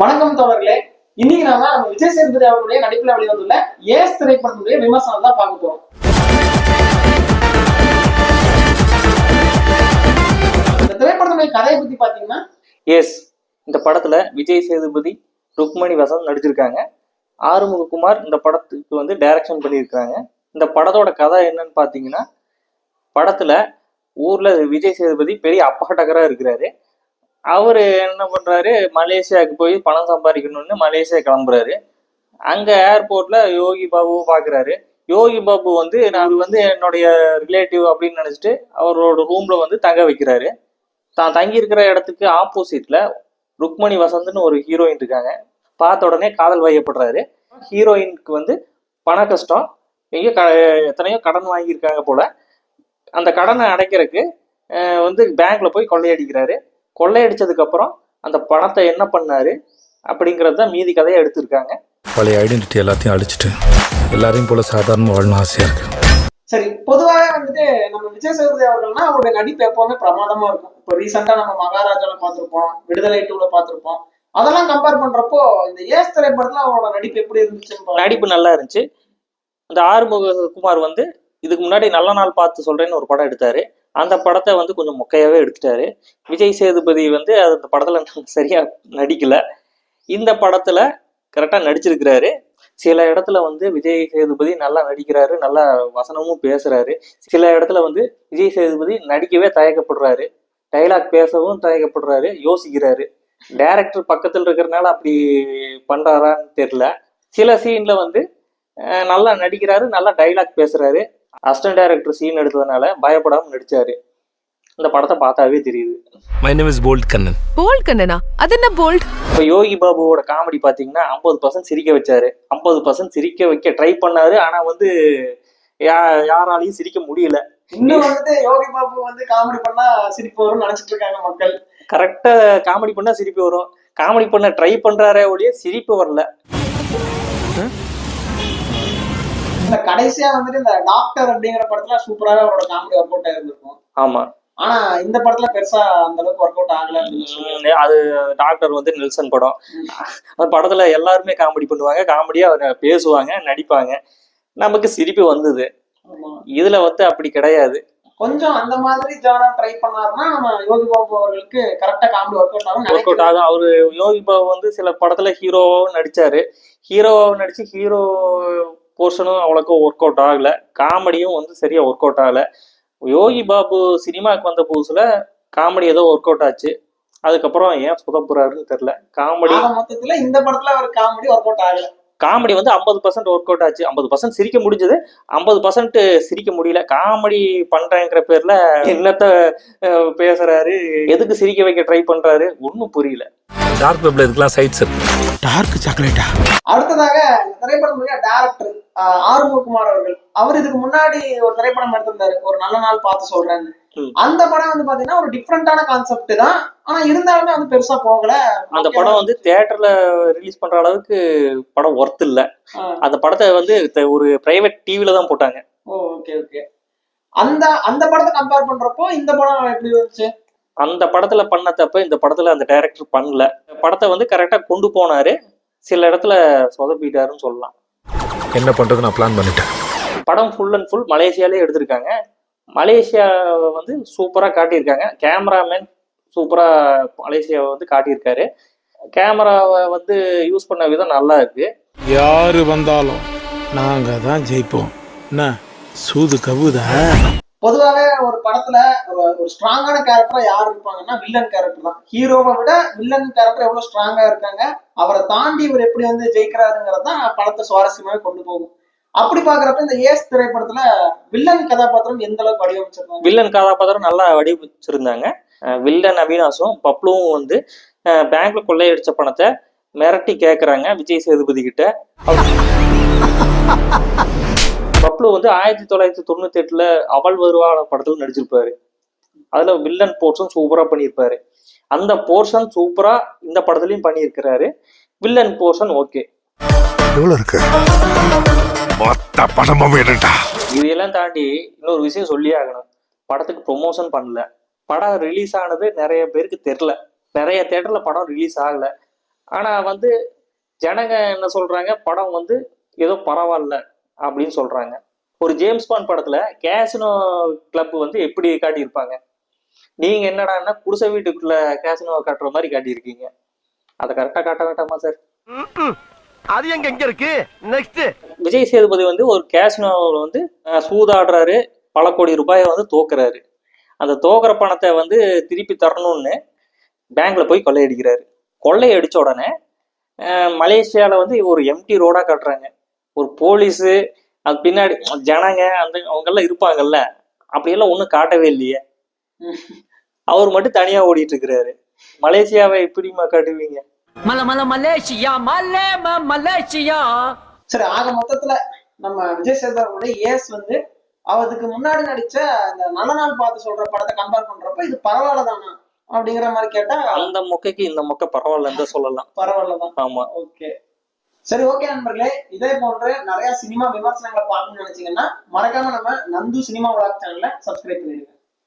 வணக்கம் தோழர்களே. இன்னைக்கு நம்ம விஜய் சேதுபதி அவர்களுடைய நடிப்புல வெளிவந்துள்ள ஏஸ் திரைப்படத்துடைய விமர்சனம் தான் பார்க்க போறோம். இந்த திரைப்படத்துடைய கதையை பத்தி பாத்தீங்கன்னா, இந்த படத்துல விஜய் சேதுபதி, ருக்மணி வசந்த் நடிச்சிருக்காங்க. ஆறுமுககுமார் இந்த படத்துக்கு டைரக்ஷன் பண்ணியிருக்காங்க. இந்த படத்தோட கதை என்னன்னு பாத்தீங்கன்னா, படத்துல ஊர்ல விஜய் சேதுபதி பெரிய அப்பாட்டகரா இருக்கிறாரு. அவரு என்ன பண்றாரு, மலேசியாவுக்கு போய் பணம் சம்பாதிக்கணும்னு மலேசியா கிளம்புறாரு. அங்க ஏர்போர்ட்ல யோகி பாபு பாக்குறாரு. யோகி பாபு நான் என்னுடைய ரிலேட்டிவ் அப்படின்னு நினைச்சிட்டு அவரோட ரூம்ல தங்க வைக்கிறாரு. தான் தங்கி இருக்கிற இடத்துக்கு ஆப்போசிட்ல ருக்மணி வசந்த்னு ஒரு ஹீரோயின் இருக்காங்க. பார்த்த உடனே காதல் வயப்படுறாரு. ஹீரோயினுக்கு பண கஷ்டம், எத்தனையோ கடன் வாங்கியிருக்காங்க போல. அந்த கடனை அடைக்கிறதுக்கு பேங்க்ல போய் கொள்ளையடிக்கிறாரு. கொள்ளையடிச்சதுக்கு அப்புறம் அந்த பணத்தை என்ன பண்ணாரு அப்படிங்கறத மீதி கதையை எடுத்திருக்காங்க. பழைய ஐடென்டிட்டி எல்லாத்தையும் அழிச்சிட்டு எல்லாரையும் போல சாதாரண வாழணும் ஆசையா இருக்கு. சரி, பொதுவாக நம்ம விஜய் சேதுபதி அவர்கள்னா அவருடைய நடிப்பு எப்பவுமே பிரமாதமா இருக்கும். இப்போ ரீசெண்டா நம்ம மகாராஜால பார்த்திருப்போம், விடுதலை 2ல பார்த்திருப்போம். அதெல்லாம் கம்பேர் பண்றப்போ இந்த ஏஸ் திரைப்படத்துல அவரோட நடிப்பு எப்படி இருந்துச்சு? நடிப்பு நல்லா இருந்துச்சு. இந்த ஆறுமுககுமார் இதுக்கு முன்னாடி நல்ல நாள் பார்த்து சொல்றேன்னு ஒரு படம் எடுத்தாரு. அந்த படத்தை கொஞ்சம் மொக்கையாவே எடுத்துட்டாரு. விஜய் சேதுபதி அந்த படத்துல சரியா நடிக்கல. இந்த படத்துல கரெக்டா நடிச்சிருக்கிறாரு. சில இடத்துல விஜய் சேதுபதி நல்லா நடிக்கிறாரு, நல்லா வசனமும் பேசுறாரு. சில இடத்துல விஜய் சேதுபதி நடிக்கவே தயக்கப்படுறாரு, டைலாக் பேசவும் தயக்கப்படுறாரு, யோசிக்கிறாரு. டைரக்டர் பக்கத்துல இருக்கிறதுனால அப்படி பண்றாரான்னு தெரியல. சில சீன்ல நல்லா நடிக்கிறாரு, நல்லா டைலாக் பேசுறாரு. அசிஸ்டன்ட் டைரக்டர் சீன் எடுத்ததுனால பயப்படாம நடிச்சாரு. இந்த படத்தை பார்த்தாவே தெரியுது. My name is bolt Kannan. Bolt கண்ணனா? அது என்ன போல்ட்? இப்போ யோகி பாபுவோட காமெடி பாத்தீங்கன்னா 50% சிரிக்க வச்சாரு. 50% சிரிக்க வைக்க ட்ரை பண்ணாரு. ஆனா யாராலையும் சிரிக்க முடியல. இன்னும் யோகி பாபு காமெடி பண்ணா சிரிப்பு வரும்னு நினைச்சிட்டு இருக்காங்க மக்கள். கரெக்டா காமெடி பண்ணா சிரிப்பு வரும். காமெடி பண்ண ட்ரை பண்றாரே ஒழிய சிரிப்பு வரல. இந்த கடைசியா இந்த டாக்டர் அப்படிங்கிற படத்துல சூப்பராக அவரோட காமெடி ஒர்க் அவுட் ஆயிருந்திருக்கும். ஆமா, ஆனா இந்த படத்துல பெருசா அந்த அளவுக்கு ஒர்க் அவுட் ஆகல. அது டாக்டர் நெல்சன் படம். அந்த படத்துல எல்லாருமே காமெடி பண்ணுவாங்க, காமெடியா பேசுவாங்க, நடிப்பாங்க. நமக்கு சிரிப்பு வந்தது. இதுல அப்படி கிடையாது. கொஞ்சம் அந்த மாதிரி ஜானர் ட்ரை பண்ணாருன்னா நம்ம யோகி பாபு அவர்களுக்கு கரெக்டா காமெடி ஒர்க் அவுட் ஆகும். அவரு யோகி பாபு சில படத்துல ஹீரோவாவும் நடிச்சாரு. ஹீரோவாவும் நடிச்சு ஹீரோ போர்ஷனும் அவ்வளோக்கா ஒர்க் அவுட் ஆகல. காமெடியும் சரியா ஒர்க் அவுட் ஆகல. யோகி பாபு சினிமாவுக்கு வந்த புதுசுல காமெடி ஏதோ ஒர்க் அவுட் ஆச்சு. அதுக்கப்புறம் ஏன் சொதப்புறாருன்னு தெரியல. காமெடி மொத்தத்துல இந்த படத்துல அவர் காமெடி ஒர்க் அவுட் ஆகல. காமெடி 50% ஒர்க் அவுட் ஆச்சு. 50% சிரிக்க முடிஞ்சது, 50% சிரிக்க முடியல. காமெடி பண்றேங்கிற பேர்ல என்னத்த பேசுறாரு, எதுக்கு சிரிக்க வைக்க ட்ரை பண்றாரு, ஒன்னும் புரியல. டார்க் வெப்ல இதுக்கெல்லாம் சைட்ஸ் இருக்கு. டார்க் சாக்லேட்டா? அடுத்ததாக திரைப்படத்துடைய டைரக்டர் ஆறுமுககுமார் அவர்கள். அவர் இதுக்கு முன்னாடி ஒரு திரைப்படம் எடுத்திருந்தாரு, ஒரு நல்ல நாள் பார்த்து சொல்றேன்னு. அந்த படம் பாத்தீங்கன்னா ஒரு டிஃப்ரெண்டான கான்செப்ட் தான். ஆனா இருந்தாலுமே பெருசா போகல. அந்த படம் தியேட்டர்ல ரிலீஸ் பண்ற அளவுக்கு படம் ஒர்த் இல்ல. அந்த படத்தை ஒரு பிரைவேட் டிவில தான் போட்டாங்க. Okay okay. அந்த படத்தை கம்பேர் பண்றப்போ இந்த படம் எப்படி இருந்துச்சு? அந்த படத்துல பண்ண தப்ப இந்த படத்துல அந்த டைரக்டர் பண்ணல. படத்தை கரெக்டா கொண்டு போனாரு. சில இடத்துல சொதப்பிட்டாருன்னு சொல்லலாம். என்ன பண்றது நான் பிளான் பண்ணிட்டேன். படம் ஃபுல் அண்ட் ஃபுல் மலேசியாலே எடுத்திருக்காங்க. மலேசியா சூப்பரா காட்டியிருக்காங்க. கேமராமேன் சூப்பரா மலேசியாவை காட்டியிருக்காரு. கேமராவை யூஸ் பண்ண விதம் நல்லா இருக்கு. யாரு வந்தாலும் நாங்க தான் ஜெயிப்போம். என்ன சூது கவுதா? பொதுவாக ஒரு படத்துல ஒரு ஸ்ட்ராங்கான கேரக்டரா யார் இருப்பாங்கன்னா வில்லன் கேரக்டர் தான். ஹீரோவை விட வில்லன் கேரக்டர் எவ்வளவு ஸ்ட்ராங்கா இருக்காங்க, அவரை தாண்டி இவர் எப்படி ஜெயிக்கிறாருங்கிறது தான் படத்தை சுவாரஸ்யமாக கொண்டு போகும். அப்படி பாக்குறப்ப இந்த ஏஸ் திரைப்படத்துல வில்லன் கதாபாத்திரம் எந்த அளவுக்கு வடிவமைச்சிருந்தாங்க? வில்லன் கதாபாத்திரம் நல்லா வடிவமைச்சிருந்தாங்க. வில்லன் அவினாசும் பப்ளுவும் பேங்க்ல கொள்ளையடிச்ச பணத்தை மிரட்டி கேக்குறாங்க விஜய் சேதுபதி கிட்ட. பப்ளு 1998ல அவள் வருவான படத்துல நடிச்சிருப்பாரு. அதுல வில்லன் போர்ஷன் சூப்பரா பண்ணியிருப்பாரு. அந்த போர்ஷன் சூப்பரா இந்த படத்துலயும் பண்ணியிருக்கிறாரு. Villain portion okay. இதையெல்லாம் தாண்டி இன்னொரு விஷயம் சொல்லி ஆகணும். படத்துக்கு ப்ரொமோஷன் பண்ணல. படம் ரிலீஸ் ஆனது நிறைய பேருக்கு தெரியல. நிறைய தியேட்டர்ல படம் ரிலீஸ் ஆகல. ஆனா வந்து ஜனங்க என்ன சொல்றாங்க, படம் வந்து ஏதோ பரவாயில்ல அப்படின்னு சொல்றாங்க. ஒரு ஜேம்ஸ் பாண்ட் படத்துல கேசினோ கிளப் வந்து எப்படி காட்டியிருப்பாங்க, நீங்க என்னடான்னா குடிசை வீட்டுக்குள்ள கேசினோ காட்டுற மாதிரி காட்டியிருக்கீங்க. அதை கரெக்டா காட்ட வேண்டாமா சார்? அது எங்க இருக்கு? நெக்ஸ்ட் விஜய் சேதுபதி வந்து ஒரு கேசினோவில் வந்து சூதாடுறாரு, பல கோடி ரூபாயை வந்து தோக்குறாரு. அந்த தோக்குற பணத்தை வந்து திருப்பி தரணும்னு பேங்க்ல போய் கொள்ளையடிக்கிறாரு. கொள்ளையடிச்ச உடனே மலேசியாவில் வந்து ஒரு எம்டி ரோடா காட்டுறாங்க. ஒரு போலீஸு அது பின்னாடி ஜனங்க அந்த அவங்கெல்லாம் இருப்பாங்கல்ல, அப்படியெல்லாம் ஒன்றும் காட்டவே இல்லையே. அவர் மட்டும் தனியா ஓடிட்டு இருக்கிறாரு. மலேசியாவை எப்படிமா காட்டுவீங்க? Malaysia Malaysia. சரி, ஆக மொத்தத்துல நம்ம விஜய் சேதுபதியோட ஏஸ் வந்து அவருக்கு முன்னாடி நடிச்ச அந்த நல்ல நாள் பார்த்து சொல்ற படத்தை கம்பேர் பண்றப்ப இது பரவாயில்லதானா அப்படிங்கிற மாதிரி கேட்டா அந்த மொக்கைக்கு இந்த மொக்கை பரவாயில்லன்னு தான் சொல்லலாம். பரவாயில்லதான். ஆமா. ஓகே, சரி, ஓகே நண்பர்களே, இதே போன்ற நிறைய சினிமா விமர்சனங்களை பார்க்கணும்னு நினைச்சீங்கன்னா மறக்காம நம்ம நந்து சினிமா விளாக் சேனலை சப்ஸ்கிரைப் பண்ணிடுங்க.